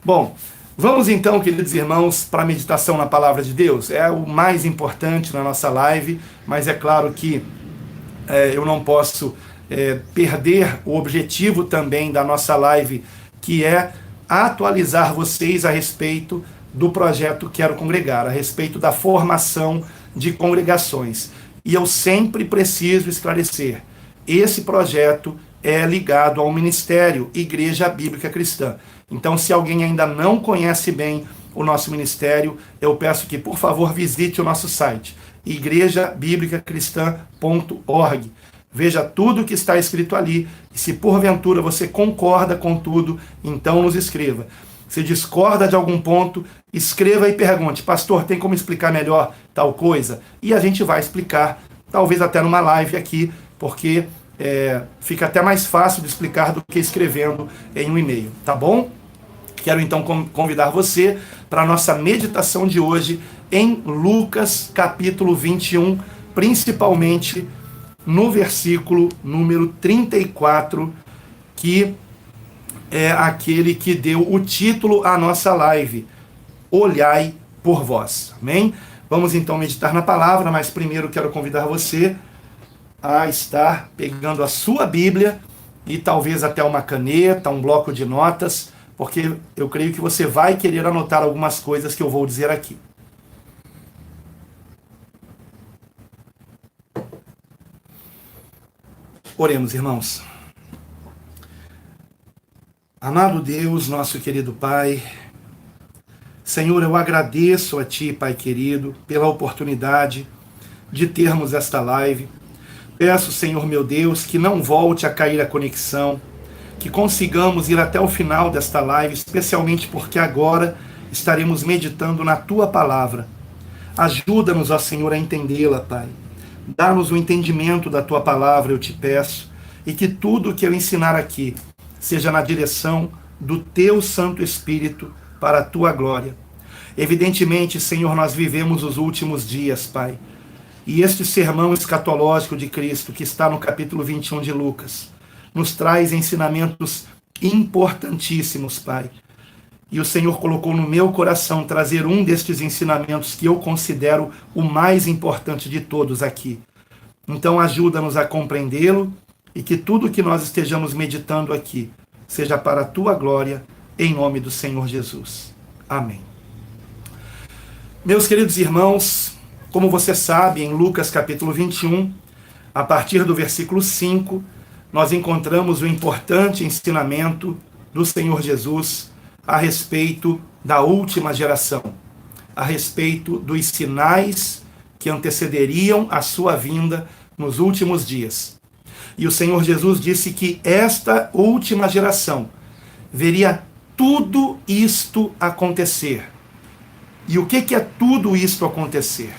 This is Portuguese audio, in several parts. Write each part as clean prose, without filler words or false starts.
Bom, vamos então, queridos irmãos, para a meditação na Palavra de Deus. É o mais importante na nossa live, mas é claro que eu não posso perder o objetivo também da nossa live, que é atualizar vocês a respeito do projeto Quero Congregar, a respeito da formação de congregações. E eu sempre preciso esclarecer, esse projeto é ligado ao ministério Igreja Bíblica Cristã. Então, se alguém ainda não conhece bem o nosso ministério, eu peço que, por favor, visite o nosso site, igrejabiblicacristã.org. Veja tudo o que está escrito ali, e se porventura você concorda com tudo, então nos escreva. Se discorda de algum ponto, escreva e pergunte: pastor, tem como explicar melhor tal coisa? E a gente vai explicar, talvez até numa live aqui, porque fica até mais fácil de explicar do que escrevendo em um e-mail, tá bom? Quero então convidar você para a nossa meditação de hoje em Lucas capítulo 21, principalmente no versículo número 34, que é aquele que deu o título à nossa live, Olhai por vós. Amém? Vamos então meditar na palavra, mas primeiro quero convidar você a estar pegando a sua Bíblia e talvez até uma caneta, um bloco de notas, porque eu creio que você vai querer anotar algumas coisas que eu vou dizer aqui. Oremos, irmãos. Amado Deus, nosso querido Pai, Senhor, eu agradeço a Ti, Pai querido, pela oportunidade de termos esta live. Peço, Senhor meu Deus, que não volte a cair a conexão, que consigamos ir até o final desta live, especialmente porque agora estaremos meditando na Tua Palavra. Ajuda-nos, ó Senhor, a entendê-la, Pai. Dá-nos o entendimento da Tua Palavra, eu te peço, e que tudo o que eu ensinar aqui seja na direção do Teu Santo Espírito para a Tua glória. Evidentemente, Senhor, nós vivemos os últimos dias, Pai. E este sermão escatológico de Cristo, que está no capítulo 21 de Lucas, nos traz ensinamentos importantíssimos, Pai. E o Senhor colocou no meu coração trazer um destes ensinamentos que eu considero o mais importante de todos aqui. Então ajuda-nos a compreendê-lo e que tudo que nós estejamos meditando aqui seja para a Tua glória, em nome do Senhor Jesus. Amém. Meus queridos irmãos, como você sabe, em Lucas capítulo 21, a partir do versículo 5, nós encontramos o importante ensinamento do Senhor Jesus a respeito da última geração, a respeito dos sinais que antecederiam a sua vinda nos últimos dias. E o Senhor Jesus disse que esta última geração veria tudo isto acontecer. E o que é tudo isto acontecer?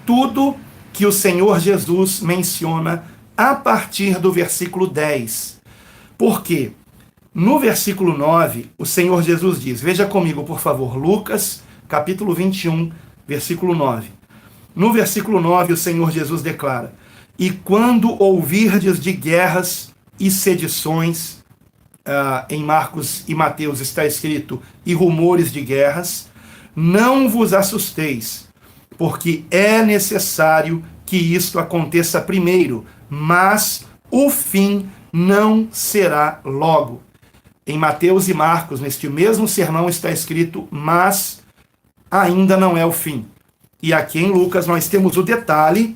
Tudo que o Senhor Jesus menciona a partir do versículo 10. Por quê? No versículo 9, o Senhor Jesus diz, veja comigo, por favor, Lucas, capítulo 21, versículo 9. No versículo 9, o Senhor Jesus declara: e quando ouvirdes de guerras e sedições, em Marcos e Mateus está escrito, e rumores de guerras, não vos assusteis, porque é necessário que isto aconteça primeiro, mas o fim não será logo. Em Mateus e Marcos, neste mesmo sermão, está escrito, mas ainda não é o fim. E aqui em Lucas nós temos o detalhe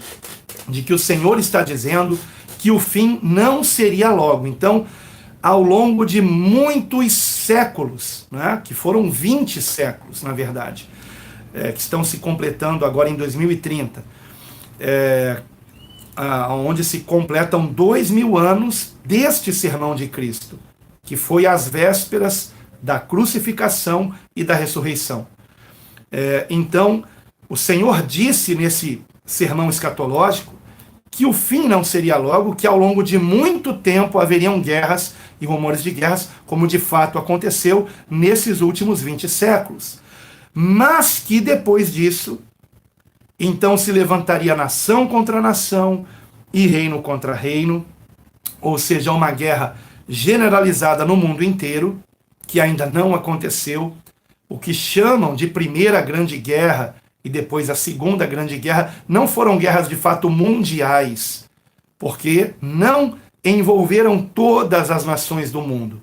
de que o Senhor está dizendo que o fim não seria logo. Então, ao longo de muitos séculos, né, que foram 20 séculos, na verdade, que estão se completando agora em 2030, onde se completam 2000 anos deste sermão de Cristo, que foi às vésperas da crucificação e da ressurreição. Então, o Senhor disse nesse sermão escatológico que o fim não seria logo, que ao longo de muito tempo haveriam guerras e rumores de guerras, como de fato aconteceu nesses últimos 20 séculos. Mas que depois disso, então se levantaria nação contra nação e reino contra reino, ou seja, uma guerra generalizada no mundo inteiro, que ainda não aconteceu, o que chamam de Primeira Grande Guerra e depois a Segunda Grande Guerra, não foram guerras de fato mundiais, porque não envolveram todas as nações do mundo.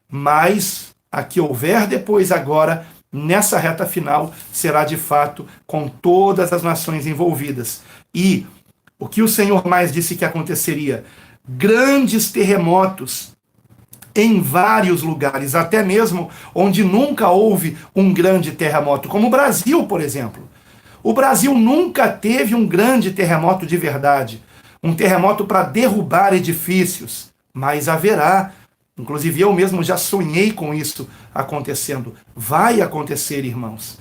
Mas a que houver depois agora, nessa reta final, será de fato com todas as nações envolvidas. E o que o Senhor mais disse que aconteceria? Grandes terremotos em vários lugares, até mesmo onde nunca houve um grande terremoto, como o Brasil, por exemplo. O Brasil nunca teve um grande terremoto de verdade, um terremoto para derrubar edifícios, mas haverá. Inclusive eu mesmo já sonhei com isso acontecendo. Vai acontecer, irmãos.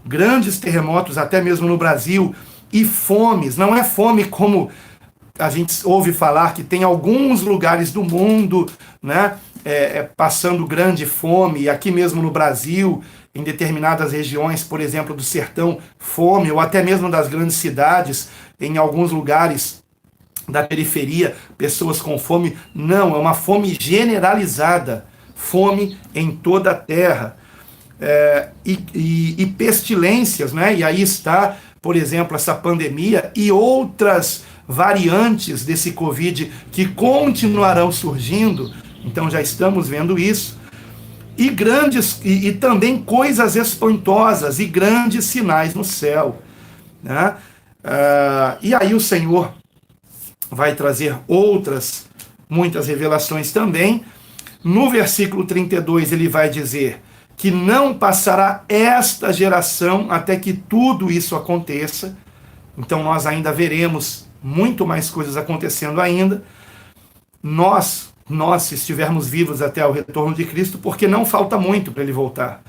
Grandes terremotos até mesmo no Brasil, e fomes. Não é fome como a gente ouve falar que tem alguns lugares do mundo, né, passando grande fome, e aqui mesmo no Brasil, em determinadas regiões, por exemplo, do sertão, fome, ou até mesmo das grandes cidades, em alguns lugares da periferia, pessoas com fome. Não, é uma fome generalizada, fome em toda a terra. E pestilências, né? E aí está, por exemplo, essa pandemia e outras variantes desse Covid que continuarão surgindo. Então já estamos vendo isso. E grandes, e também coisas espantosas e grandes sinais no céu, né? E aí o Senhor vai trazer muitas revelações também. No versículo 32 ele vai dizer que não passará esta geração até que tudo isso aconteça. Então nós ainda veremos muito mais coisas acontecendo ainda. Nós, se estivermos vivos até o retorno de Cristo, porque não falta muito para ele voltar.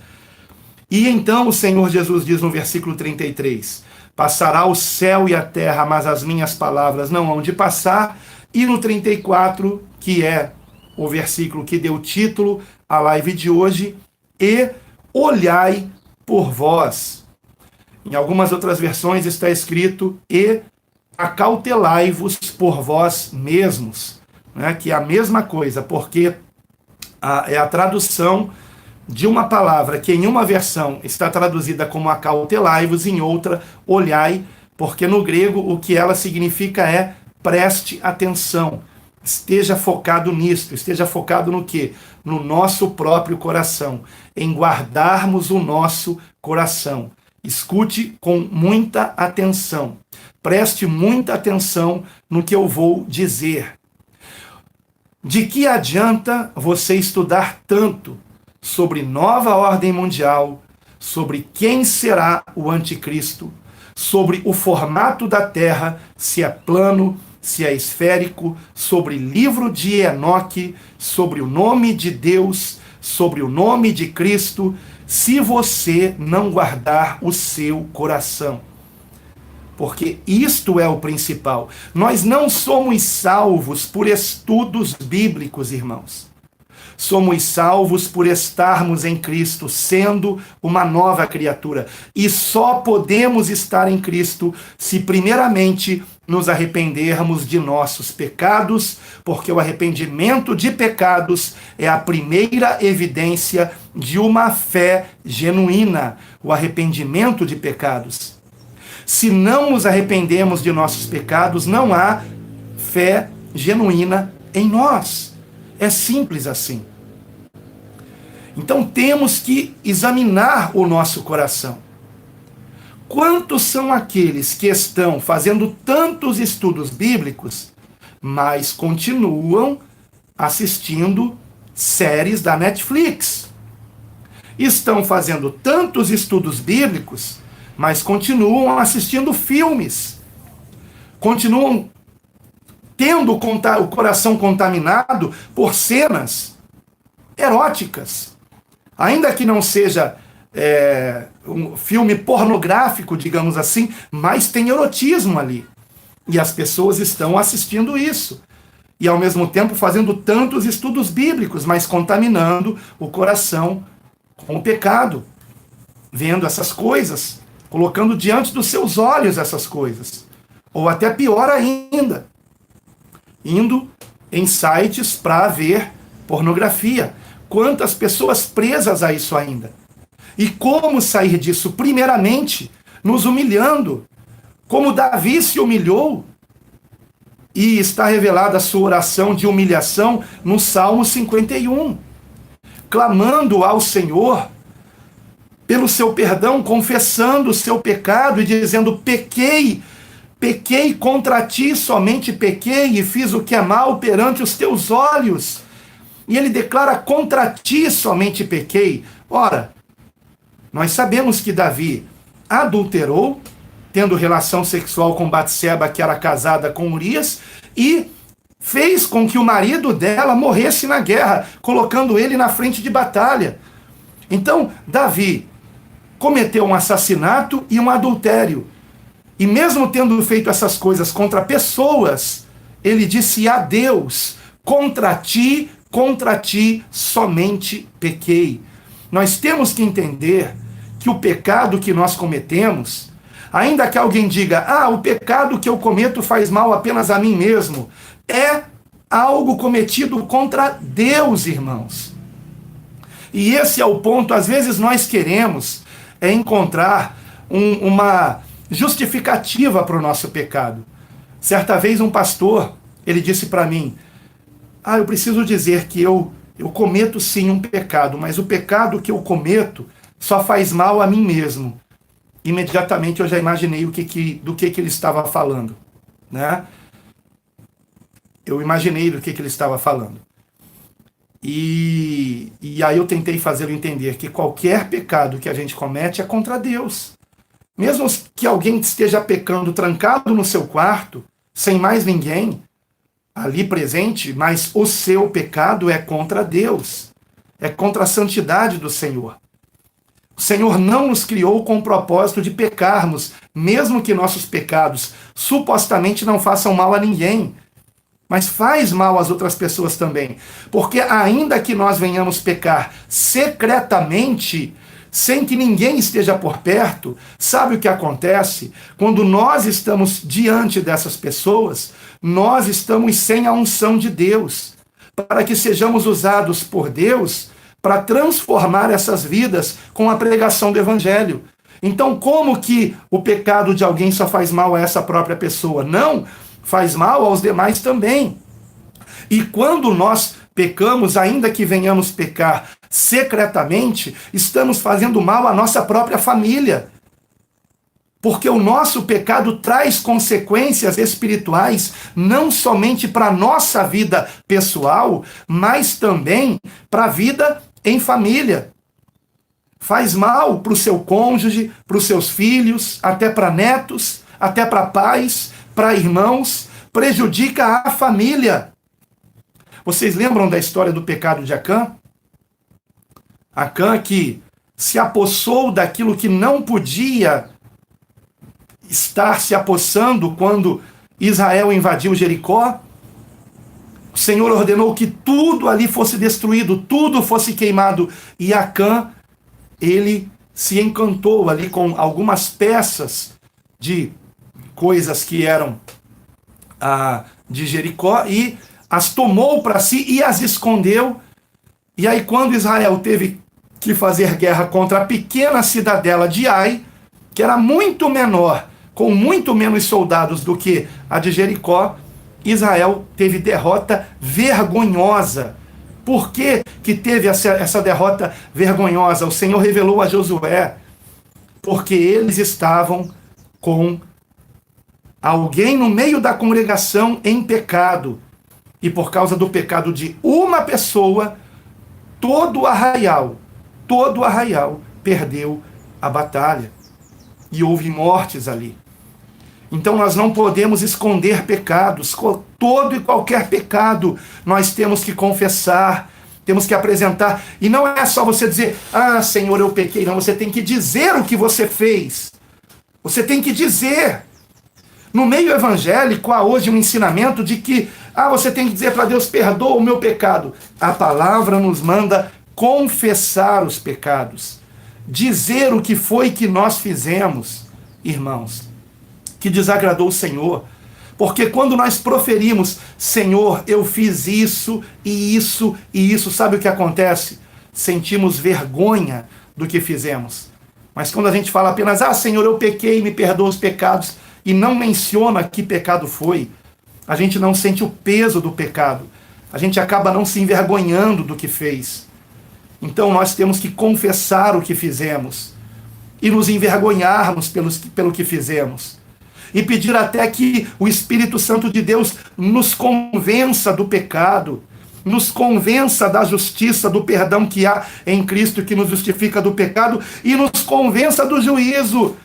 E então o Senhor Jesus diz no versículo 33, passará o céu e a terra, mas as minhas palavras não hão de passar. E no 34, que é o versículo que deu título à live de hoje, e olhai por vós. Em algumas outras versões está escrito, e acautelai-vos por vós mesmos, né? Que é a mesma coisa, porque é a tradução de uma palavra que em uma versão está traduzida como acautelai-vos, em outra, olhai, porque no grego o que ela significa é preste atenção, esteja focado nisto, esteja focado no quê? No nosso próprio coração, em guardarmos o nosso coração. Escute com muita atenção, preste muita atenção no que eu vou dizer. De que adianta você estudar tanto sobre nova ordem mundial, sobre quem será o anticristo, sobre o formato da terra, se é plano, se é esférico, sobre livro de Enoque, sobre o nome de Deus, sobre o nome de Cristo, se você não guardar o seu coração? Porque isto é o principal. Nós não somos salvos por estudos bíblicos, irmãos. Somos salvos por estarmos em Cristo, sendo uma nova criatura. E só podemos estar em Cristo se primeiramente nos arrependermos de nossos pecados, porque o arrependimento de pecados é a primeira evidência de uma fé genuína. O arrependimento de pecados. Se não nos arrependemos de nossos pecados, não há fé genuína em nós. É simples assim. Então temos que examinar o nosso coração. Quantos são aqueles que estão fazendo tantos estudos bíblicos, mas continuam assistindo séries da Netflix? Estão fazendo tantos estudos bíblicos, mas continuam assistindo filmes. Continuam tendo o coração contaminado por cenas eróticas. Ainda que não seja um filme pornográfico, digamos assim, mas tem erotismo ali. E as pessoas estão assistindo isso. E ao mesmo tempo fazendo tantos estudos bíblicos, mas contaminando o coração com o pecado. Vendo essas coisas, colocando diante dos seus olhos essas coisas. Ou até pior ainda, indo em sites para ver pornografia. quantas pessoas presas a isso ainda. E como sair disso? Primeiramente, nos humilhando, como Davi se humilhou, e está revelada a sua oração de humilhação no Salmo 51, clamando ao Senhor pelo seu perdão, confessando o seu pecado e dizendo: pequei contra ti, somente pequei e fiz o que é mal perante os teus olhos. E ele declara: contra ti somente pequei. Ora, nós sabemos que Davi adulterou, tendo relação sexual com Batseba, que era casada com Urias, e fez com que o marido dela morresse na guerra, colocando ele na frente de batalha. Então, Davi cometeu um assassinato e um adultério. E mesmo tendo feito essas coisas contra pessoas, ele disse a Deus: contra ti somente pequei. Nós temos que entender que o pecado que nós cometemos, ainda que alguém diga: o pecado que eu cometo faz mal apenas a mim mesmo, é algo cometido contra Deus, irmãos. E esse é o ponto. Às vezes nós queremos encontrar uma justificativa para o nosso pecado. Certa vez um pastor, ele disse para mim: eu preciso dizer que eu cometo sim um pecado, mas o pecado que eu cometo só faz mal a mim mesmo. Imediatamente eu já imaginei do que ele estava falando, né? Eu imaginei do que ele estava falando. E aí eu tentei fazê-lo entender que qualquer pecado que a gente comete é contra Deus. Mesmo que alguém esteja pecando trancado no seu quarto, sem mais ninguém ali presente, mas o seu pecado é contra Deus. É contra a santidade do Senhor. O Senhor não nos criou com o propósito de pecarmos, mesmo que nossos pecados supostamente não façam mal a ninguém, mas faz mal às outras pessoas também. Porque ainda que nós venhamos pecar secretamente, sem que ninguém esteja por perto, sabe o que acontece? Quando nós estamos diante dessas pessoas, nós estamos sem a unção de Deus, para que sejamos usados por Deus para transformar essas vidas com a pregação do Evangelho. Então, como que o pecado de alguém só faz mal a essa própria pessoa? Não, faz mal aos demais também. E quando nós pecamos, ainda que venhamos pecar secretamente, estamos fazendo mal à nossa própria família. Porque o nosso pecado traz consequências espirituais, não somente para a nossa vida pessoal, mas também para a vida em família. Faz mal para o seu cônjuge, para os seus filhos, até para netos, até para pais, para irmãos, prejudica a família. Vocês lembram da história do pecado de Acã? Acã que se apossou daquilo que não podia estar se apossando quando Israel invadiu Jericó. O Senhor ordenou que tudo ali fosse destruído, tudo fosse queimado. E Acã, ele se encantou ali com algumas peças de coisas que eram de Jericó e as tomou para si e as escondeu. E aí quando Israel teve que fazer guerra contra a pequena cidadela de Ai, que era muito menor, com muito menos soldados do que a de Jericó, Israel teve derrota vergonhosa. Por que teve essa derrota vergonhosa? O Senhor revelou a Josué, porque eles estavam com alguém no meio da congregação em pecado. E por causa do pecado de uma pessoa, todo o arraial perdeu a batalha. E houve mortes ali. Então nós não podemos esconder pecados. Todo e qualquer pecado nós temos que confessar, temos que apresentar. E não é só você dizer: Senhor, eu pequei. Não, você tem que dizer o que você fez. Você tem que dizer. No meio evangélico há hoje um ensinamento de que você tem que dizer para Deus: perdoa o meu pecado. A palavra nos manda confessar os pecados. Dizer o que foi que nós fizemos, irmãos, que desagradou o Senhor. Porque quando nós proferimos: Senhor, eu fiz isso e isso e isso, sabe o que acontece? sentimos vergonha do que fizemos. Mas quando a gente fala apenas, Senhor, eu pequei, me perdoa os pecados, e não menciona que pecado foi, a gente não sente o peso do pecado. A gente acaba não se envergonhando do que fez. Então nós temos que confessar o que fizemos e nos envergonharmos pelo que fizemos. E pedir até que o Espírito Santo de Deus nos convença do pecado, nos convença da justiça, do perdão que há em Cristo, que nos justifica do pecado, e nos convença do juízo,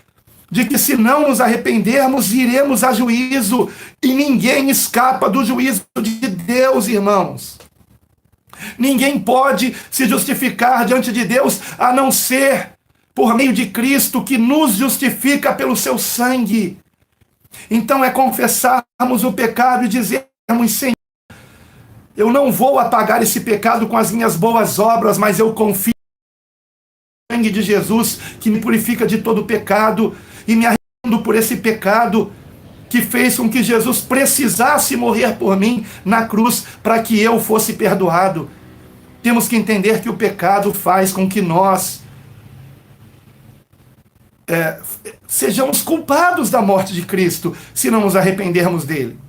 de que se não nos arrependermos, iremos a juízo, e ninguém escapa do juízo de Deus, irmãos. Ninguém pode se justificar diante de Deus, a não ser por meio de Cristo, que nos justifica pelo seu sangue. Então é confessarmos o pecado e dizermos, Senhor, eu não vou apagar esse pecado com as minhas boas obras, mas eu confio no sangue de Jesus, que me purifica de todo pecado, e me arrependo por esse pecado que fez com que Jesus precisasse morrer por mim na cruz, para que eu fosse perdoado. Temos que entender que o pecado faz com que nós sejamos culpados da morte de Cristo, se não nos arrependermos dele.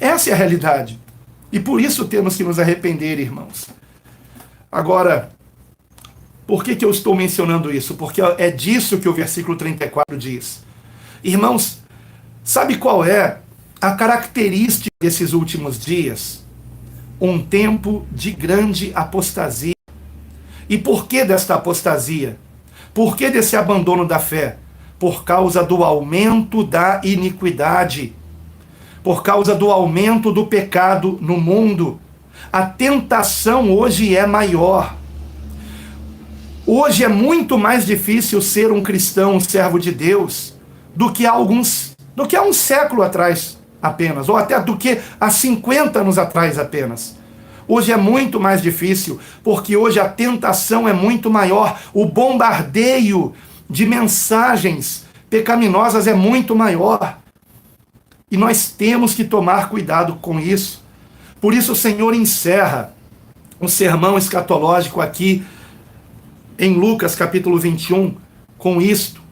Essa é a realidade. E por isso temos que nos arrepender, irmãos. Agora, por que eu estou mencionando isso? Porque é disso que o versículo 34 diz. Irmãos, sabe qual é a característica desses últimos dias? Um tempo de grande apostasia. E por que desta apostasia? Por que desse abandono da fé? Por causa do aumento da iniquidade. Por causa do aumento do pecado no mundo. A tentação hoje é maior. Hoje é muito mais difícil ser um cristão, um servo de Deus, do que há um século atrás apenas, ou até do que há 50 anos atrás apenas. Hoje é muito mais difícil, porque hoje a tentação é muito maior, o bombardeio de mensagens pecaminosas é muito maior. E nós temos que tomar cuidado com isso. Por isso o Senhor encerra um sermão escatológico aqui em Lucas capítulo 21 com isto: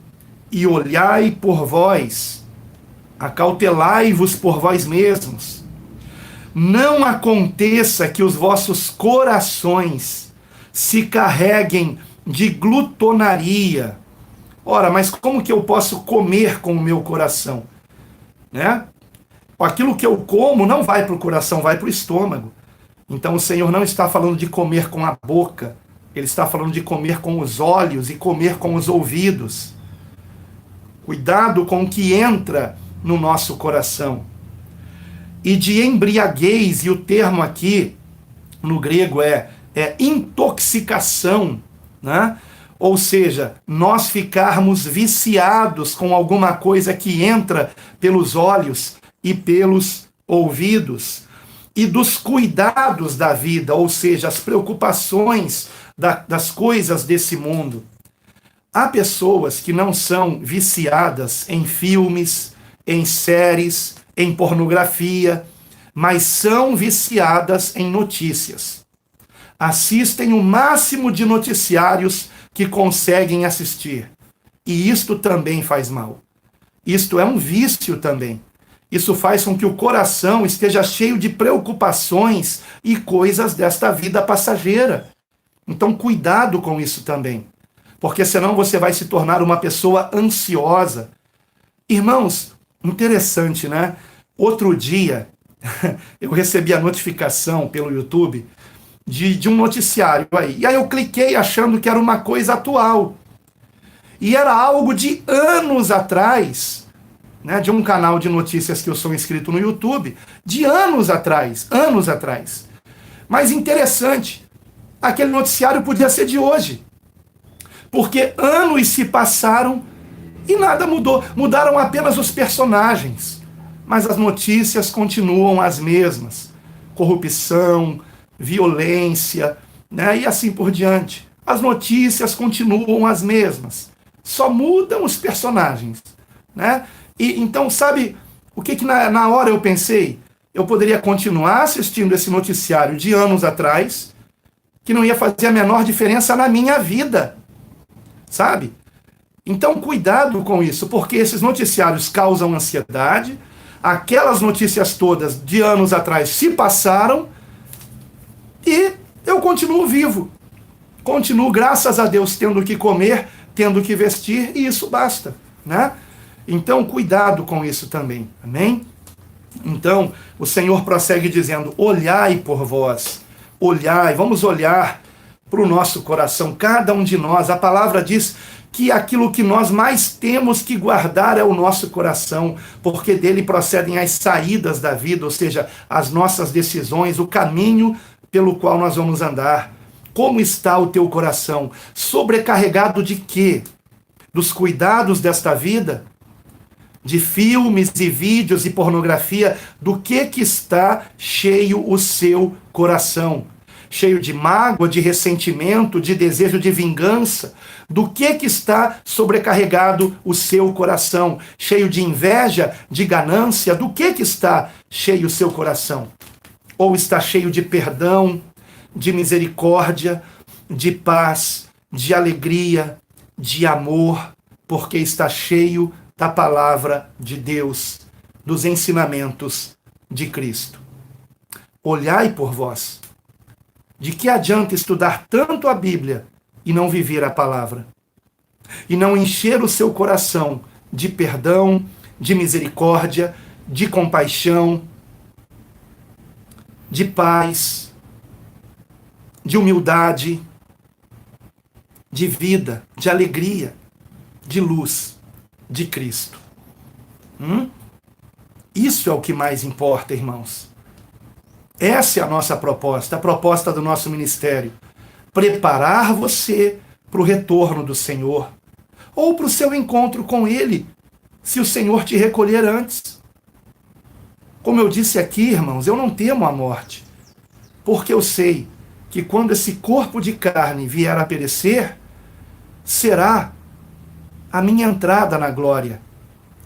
e olhai por vós, acautelai-vos por vós mesmos, não aconteça que os vossos corações se carreguem de glutonaria. Ora, mas como que eu posso comer com o meu coração? Né? Aquilo que eu como não vai para o coração, vai para o estômago. Então o Senhor não está falando de comer com a boca, Ele está falando de comer com os olhos e comer com os ouvidos. Cuidado com o que entra no nosso coração. E de embriaguez, e o termo aqui no grego é intoxicação, né? Ou seja, nós ficarmos viciados com alguma coisa que entra pelos olhos e pelos ouvidos. E dos cuidados da vida, ou seja, as preocupações das coisas desse mundo. Há pessoas que não são viciadas em filmes, em séries, em pornografia, mas são viciadas em notícias. Assistem o máximo de noticiários que conseguem assistir. E isto também faz mal. Isto é um vício também. Isso faz com que o coração esteja cheio de preocupações e coisas desta vida passageira. Então, cuidado com isso também. Porque senão você vai se tornar uma pessoa ansiosa. Irmãos, interessante, né? Outro dia, eu recebi a notificação pelo YouTube de um noticiário aí. E aí eu cliquei achando que era uma coisa atual. E era algo de anos atrás, né? De um canal de notícias que eu sou inscrito no YouTube, de anos atrás. Mas interessante, aquele noticiário podia ser de hoje. Porque anos se passaram e nada mudou. Mudaram apenas os personagens. Mas as notícias continuam as mesmas. Corrupção, violência, né? E assim por diante. As notícias continuam as mesmas. Só mudam os personagens, né? E então, sabe o que na hora eu pensei? Eu poderia continuar assistindo esse noticiário de anos atrás, que não ia fazer a menor diferença na minha vida, sabe? Então, cuidado com isso, porque esses noticiários causam ansiedade, aquelas notícias todas de anos atrás se passaram e eu continuo vivo. Continuo, graças a Deus, tendo o que comer, tendo o que vestir, e isso basta, né? Então, cuidado com isso também, amém? Então, o Senhor prossegue dizendo, olhai por vós, olhai, vamos olhar para o nosso coração, cada um de nós. A palavra diz que aquilo que nós mais temos que guardar é o nosso coração, porque dele procedem as saídas da vida, ou seja, as nossas decisões, o caminho pelo qual nós vamos andar. Como está o teu coração? Sobrecarregado de quê? Dos cuidados desta vida? De filmes e vídeos e pornografia? Do que está cheio o seu coração? Cheio de mágoa, de ressentimento, de desejo de vingança? Do que está sobrecarregado o seu coração? Cheio de inveja, de ganância? Do que está cheio o seu coração? Ou está cheio de perdão, de misericórdia, de paz, de alegria, de amor, porque está cheio da palavra de Deus, dos ensinamentos de Cristo. Olhai por vós. De que adianta estudar tanto a Bíblia e não viver a palavra? E não encher o seu coração de perdão, de misericórdia, de compaixão, de paz, de humildade, de vida, de alegria, de luz, de Cristo. Isso é o que mais importa, irmãos. Essa é a nossa proposta, a proposta do nosso ministério. Preparar você para o retorno do Senhor, ou para o seu encontro com Ele, se o Senhor te recolher antes. Como eu disse aqui, irmãos, eu não temo a morte, porque eu sei que quando esse corpo de carne vier a perecer, será a minha entrada na glória,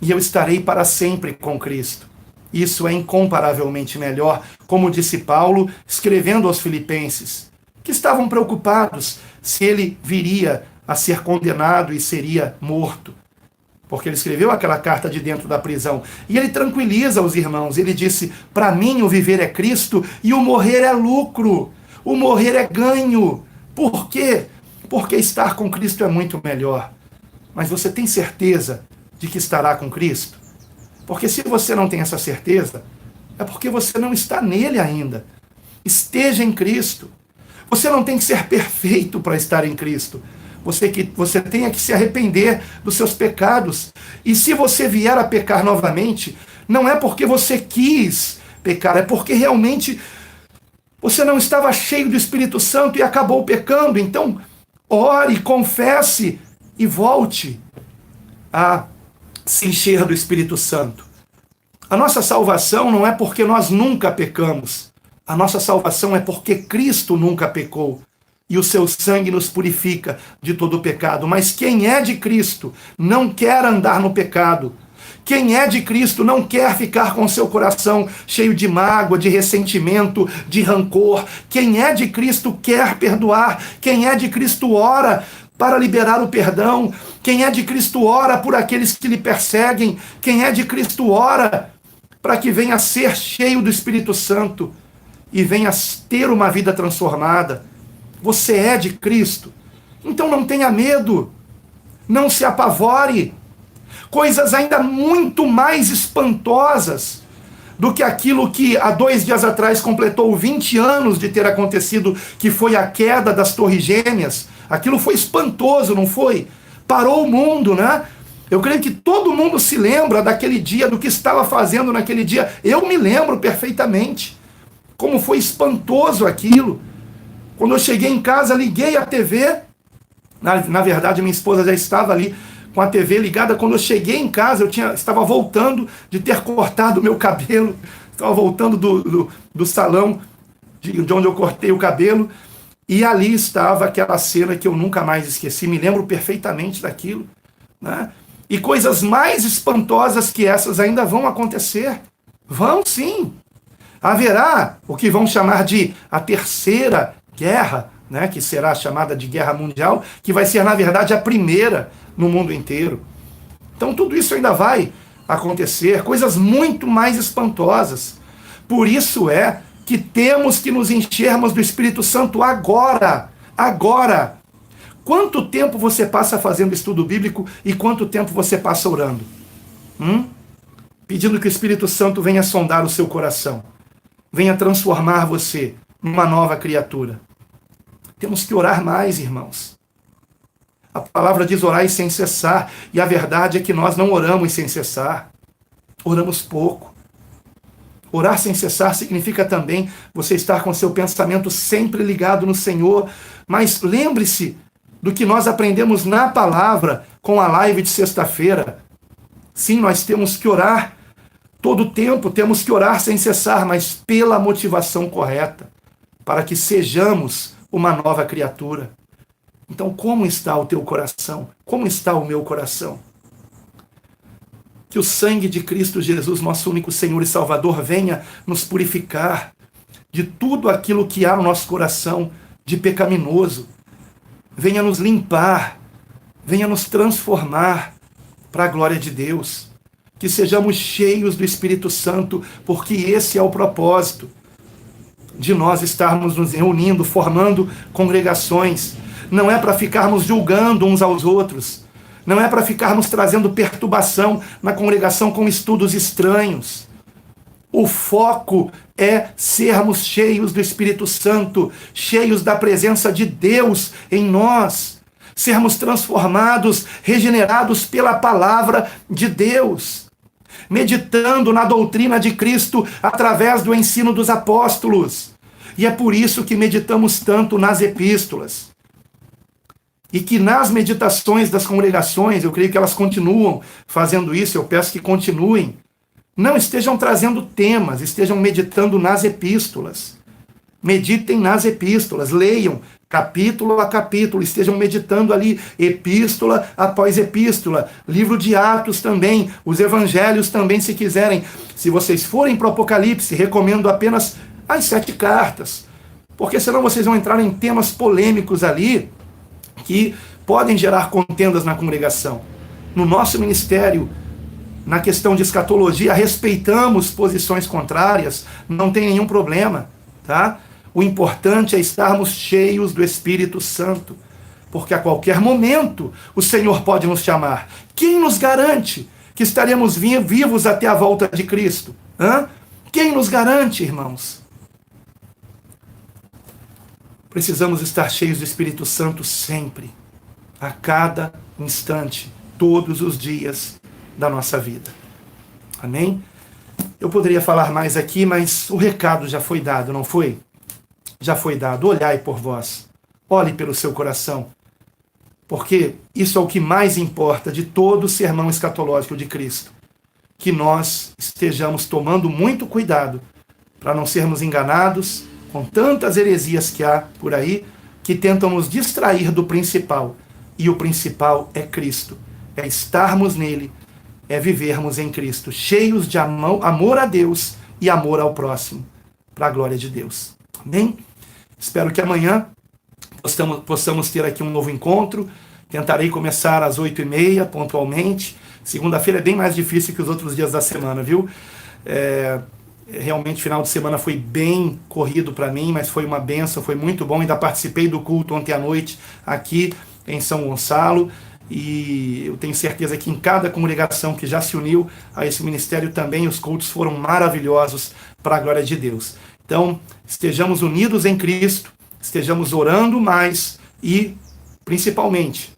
e eu estarei para sempre com Cristo. Isso é incomparavelmente melhor, como disse Paulo, escrevendo aos Filipenses, que estavam preocupados se ele viria a ser condenado e seria morto. Porque ele escreveu aquela carta de dentro da prisão. E ele tranquiliza os irmãos. Ele disse, para mim o viver é Cristo e o morrer é lucro. O morrer é ganho. Por quê? Porque estar com Cristo é muito melhor. Mas você tem certeza de que estará com Cristo? Porque se você não tem essa certeza, é porque você não está nele ainda. Esteja em Cristo. Você não tem que ser perfeito para estar em Cristo. Você tem que se arrepender dos seus pecados. E se você vier a pecar novamente, não é porque você quis pecar, é porque realmente você não estava cheio do Espírito Santo e acabou pecando. Então, ore, confesse e volte a se encher do Espírito Santo. A nossa salvação não é porque nós nunca pecamos. A nossa salvação é porque Cristo nunca pecou. E o seu sangue nos purifica de todo o pecado. Mas quem é de Cristo não quer andar no pecado. Quem é de Cristo não quer ficar com seu coração cheio de mágoa, de ressentimento, de rancor. Quem é de Cristo quer perdoar. Quem é de Cristo ora para liberar o perdão. Quem é de Cristo ora por aqueles que lhe perseguem. Quem é de Cristo ora para que venha a ser cheio do Espírito Santo e venha a ter uma vida transformada. Você é de Cristo. Então não tenha medo. Não se apavore. Coisas ainda muito mais espantosas do que aquilo que há 2 dias atrás completou 20 anos de ter acontecido, que foi a queda das Torres Gêmeas. Aquilo foi espantoso, não foi? Parou o mundo, né? Eu creio que todo mundo se lembra daquele dia, do que estava fazendo naquele dia. Eu me lembro perfeitamente como foi espantoso aquilo. Quando eu cheguei em casa, liguei a TV. Na verdade, minha esposa já estava ali com a TV ligada. Quando eu cheguei em casa, estava voltando de ter cortado o meu cabelo. Estava voltando do salão de onde eu cortei o cabelo. E ali estava aquela cena que eu nunca mais esqueci. Me lembro perfeitamente daquilo, né? E coisas mais espantosas que essas ainda vão acontecer. Vão sim. Haverá o que vão chamar de a terceira guerra né, que será chamada de guerra mundial, que vai ser, na verdade, a primeira no mundo inteiro. Então tudo isso ainda vai acontecer, coisas muito mais espantosas. Por isso é que temos que nos enchermos do Espírito Santo agora. Agora. Quanto tempo você passa fazendo estudo bíblico e quanto tempo você passa orando? Pedindo que o Espírito Santo venha sondar o seu coração. Venha transformar você numa nova criatura. Temos que orar mais, irmãos. A palavra diz orar sem cessar. E a verdade é que nós não oramos sem cessar. Oramos pouco. Orar sem cessar significa também você estar com seu pensamento sempre ligado no Senhor. Mas lembre-se do que nós aprendemos na palavra com a live de sexta-feira. Sim, nós temos que orar todo o tempo, temos que orar sem cessar, mas pela motivação correta, para que sejamos uma nova criatura. Então, como está o teu coração? Como está o meu coração? Que o sangue de Cristo Jesus, nosso único Senhor e Salvador, venha nos purificar de tudo aquilo que há no nosso coração de pecaminoso. Venha nos limpar, venha nos transformar para a glória de Deus. Que sejamos cheios do Espírito Santo, porque esse é o propósito de nós estarmos nos reunindo, formando congregações. Não é para ficarmos julgando uns aos outros. Não é para ficarmos trazendo perturbação na congregação com estudos estranhos. O foco é sermos cheios do Espírito Santo, cheios da presença de Deus em nós, sermos transformados, regenerados pela palavra de Deus, meditando na doutrina de Cristo através do ensino dos apóstolos. E é por isso que meditamos tanto nas epístolas. E que nas meditações das congregações, eu creio que elas continuam fazendo isso, eu peço que continuem. Não estejam trazendo temas, estejam meditando nas epístolas. Meditem nas epístolas, leiam capítulo a capítulo, estejam meditando ali epístola após epístola, livro de Atos também, os evangelhos também, se quiserem. Se vocês forem para o Apocalipse, recomendo apenas as 7 cartas, porque senão vocês vão entrar em temas polêmicos ali que podem gerar contendas na congregação. No nosso ministério, na questão de escatologia, respeitamos posições contrárias, não tem nenhum problema, tá? O importante é estarmos cheios do Espírito Santo, porque a qualquer momento o Senhor pode nos chamar. Quem nos garante que estaremos vivos até a volta de Cristo? Quem nos garante, irmãos? Precisamos estar cheios do Espírito Santo sempre, a cada instante, todos os dias da nossa vida. Amém? Eu poderia falar mais aqui, mas o recado já foi dado, não foi? Já foi dado. Olhai por vós. Olhe pelo seu coração. Porque isso é o que mais importa de todo o sermão escatológico de Cristo. Que nós estejamos tomando muito cuidado para não sermos enganados com tantas heresias que há por aí, que tentam nos distrair do principal. E o principal é Cristo. É estarmos nele, é vivermos em Cristo, cheios de amor a Deus e amor ao próximo, para a glória de Deus. Amém? Espero que amanhã possamos ter aqui um novo encontro. Tentarei começar às 8h30, pontualmente. Segunda-feira é bem mais difícil que os outros dias da semana, viu? Realmente, final de semana foi bem corrido para mim, mas foi uma bênção, foi muito bom. Ainda participei do culto ontem à noite aqui em São Gonçalo. E eu tenho certeza que em cada congregação que já se uniu a esse ministério também, os cultos foram maravilhosos para a glória de Deus. Então, estejamos unidos em Cristo, estejamos orando mais e, principalmente,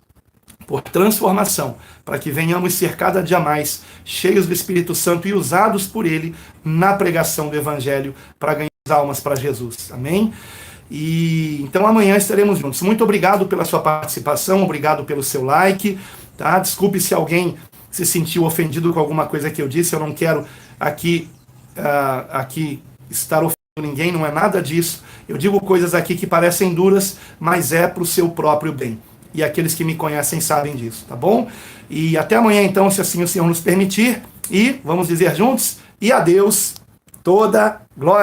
por transformação, para que venhamos ser cada dia mais cheios do Espírito Santo e usados por Ele na pregação do Evangelho para ganhar almas para Jesus. Amém? E então amanhã estaremos juntos. Muito obrigado pela sua participação, obrigado pelo seu like, tá? Desculpe se alguém se sentiu ofendido com alguma coisa que eu disse, eu não quero aqui estar ofendendo ninguém, não é nada disso. Eu digo coisas aqui que parecem duras, mas é para o seu próprio bem. E aqueles que me conhecem sabem disso, tá bom? E até amanhã então, se assim o Senhor nos permitir, e vamos dizer juntos, e a Deus toda glória.